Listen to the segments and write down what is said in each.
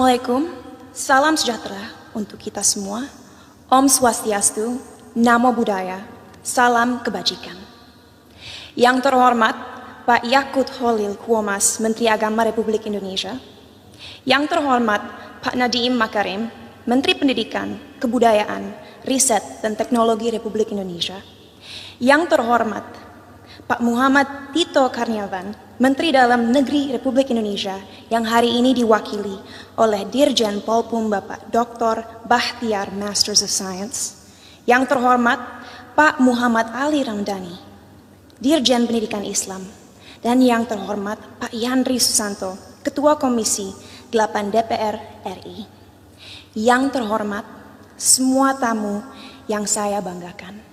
Assalamualaikum, salam sejahtera untuk kita semua. Om Swastiastu, Namo Buddhaya, salam kebajikan. Yang terhormat Pak Yakut Holil Kuomas, Menteri Agama Republik Indonesia. Yang terhormat Pak Nadiem Makarim, Menteri Pendidikan, Kebudayaan, Riset dan Teknologi Republik Indonesia. Yang terhormat Pak Muhammad Tito Karnavian, Menteri Dalam Negeri Republik Indonesia yang hari ini diwakili oleh Dirjen Polpum Bapak Dr. Bahtiar Masters of Science. Yang terhormat Pak Muhammad Ali Ramdhani, Dirjen Pendidikan Islam. Dan yang terhormat Pak Yandri Susanto, Ketua Komisi 8 DPR RI. Yang terhormat semua tamu yang saya banggakan.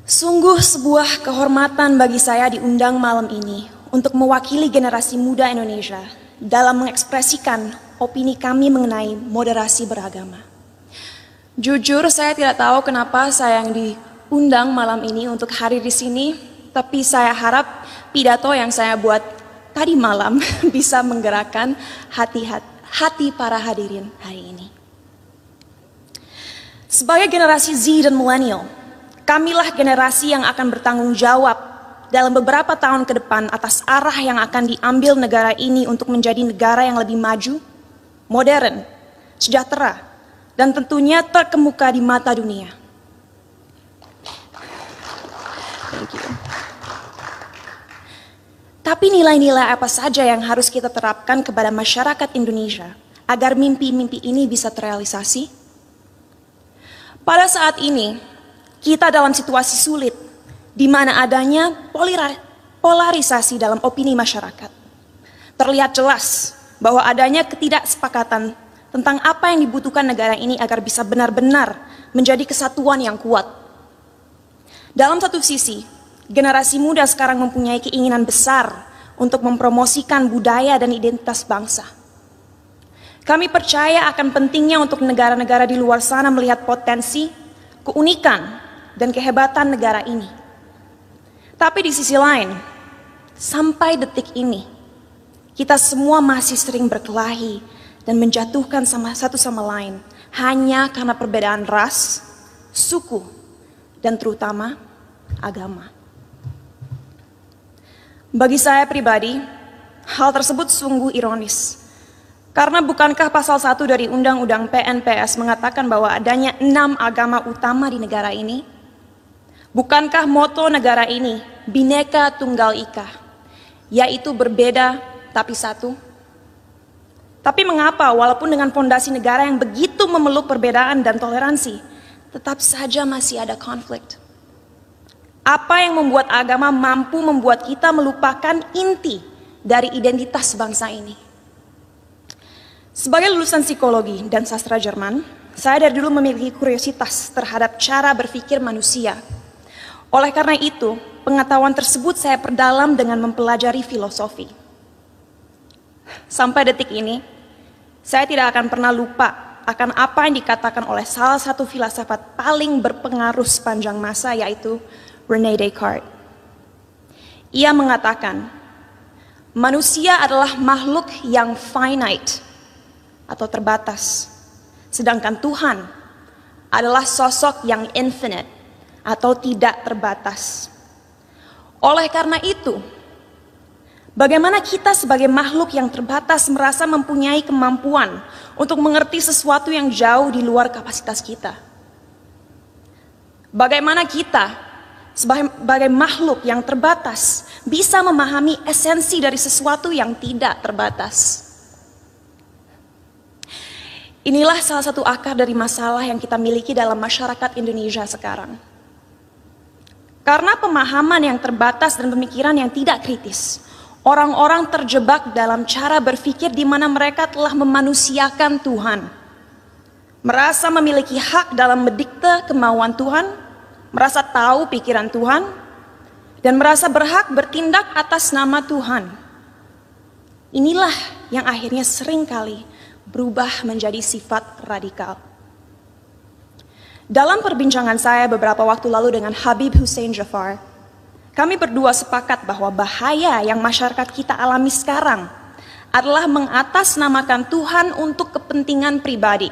Sungguh sebuah kehormatan bagi saya diundang malam ini untuk mewakili generasi muda Indonesia dalam mengekspresikan opini kami mengenai moderasi beragama. Jujur saya tidak tahu kenapa saya yang diundang malam ini untuk hadir di sini, tapi saya harap pidato yang saya buat tadi malam bisa menggerakkan hati para hadirin hari ini. Sebagai generasi Z dan milenial, kamilah generasi yang akan bertanggung jawab dalam beberapa tahun ke depan atas arah yang akan diambil negara ini untuk menjadi negara yang lebih maju, modern, sejahtera, dan tentunya terkemuka di mata dunia. Tapi nilai-nilai apa saja yang harus kita terapkan kepada masyarakat Indonesia agar mimpi-mimpi ini bisa terrealisasi? Pada saat ini, kita dalam situasi sulit, di mana adanya polarisasi dalam opini masyarakat. Terlihat jelas bahwa adanya ketidaksepakatan tentang apa yang dibutuhkan negara ini agar bisa benar-benar menjadi kesatuan yang kuat. Dalam satu sisi, generasi muda sekarang mempunyai keinginan besar untuk mempromosikan budaya dan identitas bangsa. Kami percaya akan pentingnya untuk negara-negara di luar sana melihat potensi, keunikan, dan kehebatan negara ini. Tapi di sisi lain, sampai detik ini, kita semua masih sering berkelahi dan menjatuhkan satu sama lain hanya karena perbedaan ras, suku, dan terutama agama. Bagi saya pribadi, hal tersebut sungguh ironis. Karena bukankah pasal 1 dari Undang-Undang PNPS mengatakan bahwa adanya 6 agama utama di negara ini? Bukankah moto negara ini Bhinneka Tunggal Ika, yaitu berbeda tapi satu? Tapi mengapa walaupun dengan fondasi negara yang begitu memeluk perbedaan dan toleransi, tetap saja masih ada konflik? Apa yang membuat agama mampu membuat kita melupakan inti dari identitas bangsa ini? Sebagai lulusan psikologi dan sastra Jerman, saya dari dulu memiliki kuriositas terhadap cara berpikir manusia. Oleh karena itu, pengetahuan tersebut saya perdalam dengan mempelajari filosofi. Sampai detik ini, saya tidak akan pernah lupa akan apa yang dikatakan oleh salah satu filsafat paling berpengaruh sepanjang masa, yaitu René Descartes. Ia mengatakan, manusia adalah makhluk yang finite atau terbatas, sedangkan Tuhan adalah sosok yang infinite atau tidak terbatas. Oleh karena itu, bagaimana kita sebagai makhluk yang terbatas merasa mempunyai kemampuan untuk mengerti sesuatu yang jauh di luar kapasitas kita? Bagaimana kita sebagai makhluk yang terbatas bisa memahami esensi dari sesuatu yang tidak terbatas? Inilah salah satu akar dari masalah yang kita miliki dalam masyarakat Indonesia sekarang. Karena pemahaman yang terbatas dan pemikiran yang tidak kritis, orang-orang terjebak dalam cara berpikir di mana mereka telah memanusiakan Tuhan. Merasa memiliki hak dalam mendikte kemauan Tuhan, merasa tahu pikiran Tuhan, dan merasa berhak bertindak atas nama Tuhan. Inilah yang akhirnya seringkali berubah menjadi sifat radikal. Dalam perbincangan saya beberapa waktu lalu dengan Habib Hussein Jafar, kami berdua sepakat bahwa bahaya yang masyarakat kita alami sekarang adalah mengatasnamakan Tuhan untuk kepentingan pribadi.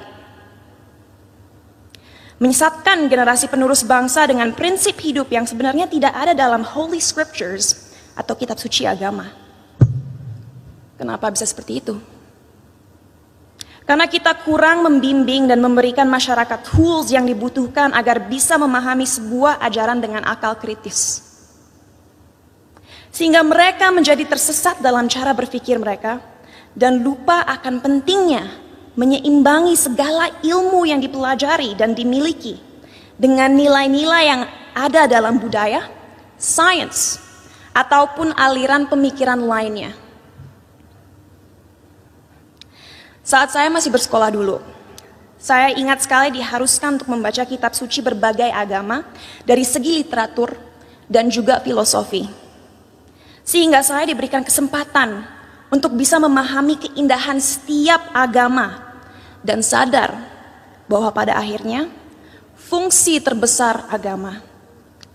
Menyesatkan generasi penerus bangsa dengan prinsip hidup yang sebenarnya tidak ada dalam Holy Scriptures atau kitab suci agama. Kenapa bisa seperti itu? Karena kita kurang membimbing dan memberikan masyarakat tools yang dibutuhkan agar bisa memahami sebuah ajaran dengan akal kritis. Sehingga mereka menjadi tersesat dalam cara berpikir mereka dan lupa akan pentingnya menyeimbangi segala ilmu yang dipelajari dan dimiliki dengan nilai-nilai yang ada dalam budaya, sains, ataupun aliran pemikiran lainnya. Saat saya masih bersekolah dulu, saya ingat sekali diharuskan untuk membaca kitab suci berbagai agama dari segi literatur dan juga filosofi. Sehingga saya diberikan kesempatan untuk bisa memahami keindahan setiap agama dan sadar bahwa pada akhirnya fungsi terbesar agama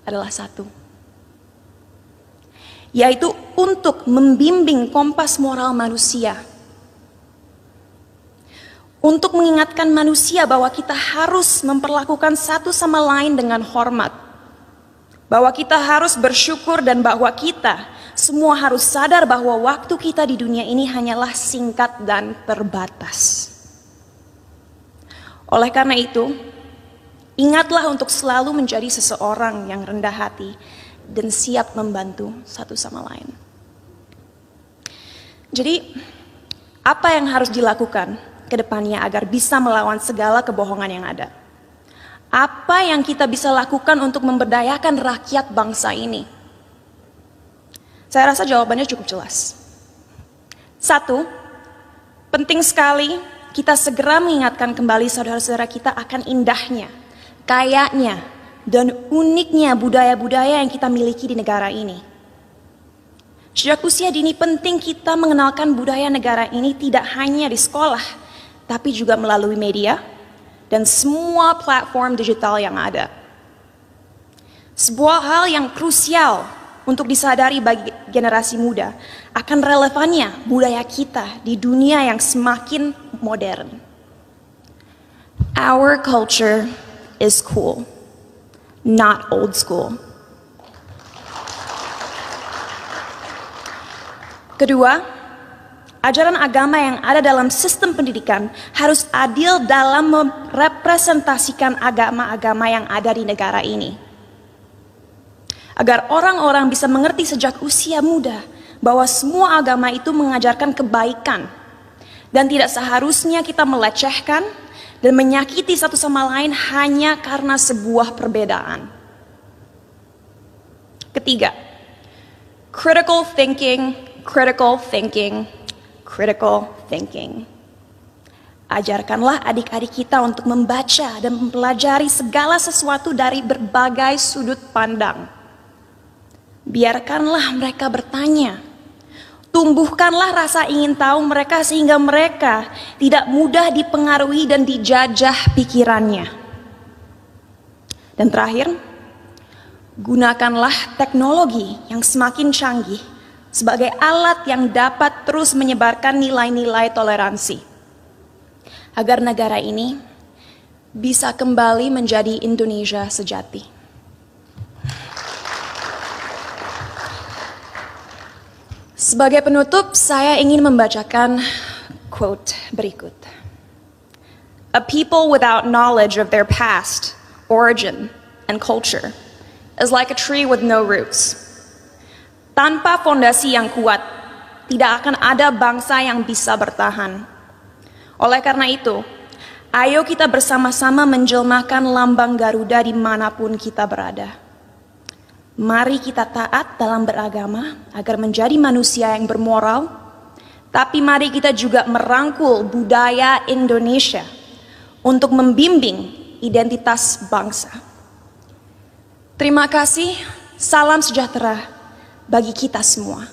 adalah satu, yaitu untuk membimbing kompas moral manusia, untuk mengingatkan manusia bahwa kita harus memperlakukan satu sama lain dengan hormat, bahwa kita harus bersyukur, dan bahwa kita semua harus sadar bahwa waktu kita di dunia ini hanyalah singkat dan terbatas. Oleh karena itu, ingatlah untuk selalu menjadi seseorang yang rendah hati dan siap membantu satu sama lain. Jadi, apa yang harus dilakukan ke depannya agar bisa melawan segala kebohongan yang ada? Apa yang kita bisa lakukan untuk memberdayakan rakyat bangsa ini? Saya rasa jawabannya cukup jelas. Satu, penting sekali kita segera mengingatkan kembali saudara-saudara kita akan indahnya, kayanya, dan uniknya budaya-budaya yang kita miliki di negara ini. Sejak usia dini penting kita mengenalkan budaya negara ini tidak hanya di sekolah, tapi juga melalui media dan semua platform digital yang ada. Sebuah hal yang krusial untuk disadari bagi generasi muda akan relevannya budaya kita di dunia yang semakin modern. Our culture is cool, not old school. Kedua, ajaran agama yang ada dalam sistem pendidikan harus adil dalam merepresentasikan agama-agama yang ada di negara ini. Agar orang-orang bisa mengerti sejak usia muda bahwa semua agama itu mengajarkan kebaikan dan tidak seharusnya kita melecehkan dan menyakiti satu sama lain hanya karena sebuah perbedaan. Ketiga, critical thinking, critical thinking, critical thinking. Ajarkanlah adik-adik kita untuk membaca dan mempelajari segala sesuatu dari berbagai sudut pandang. Biarkanlah mereka bertanya. Tumbuhkanlah rasa ingin tahu mereka sehingga mereka tidak mudah dipengaruhi dan dijajah pikirannya. Dan terakhir, gunakanlah teknologi yang semakin canggih sebagai alat yang dapat terus menyebarkan nilai-nilai toleransi. Agar negara ini bisa kembali menjadi Indonesia sejati. Sebagai penutup, saya ingin membacakan quote berikut. A people without knowledge of their past, origin, and culture is like a tree with no roots. Tanpa fondasi yang kuat, tidak akan ada bangsa yang bisa bertahan. Oleh karena itu, ayo kita bersama-sama menjelmakan lambang Garuda dimanapun kita berada. Mari kita taat dalam beragama agar menjadi manusia yang bermoral, tapi mari kita juga merangkul budaya Indonesia untuk membimbing identitas bangsa. Terima kasih, salam sejahtera bagi kita semua.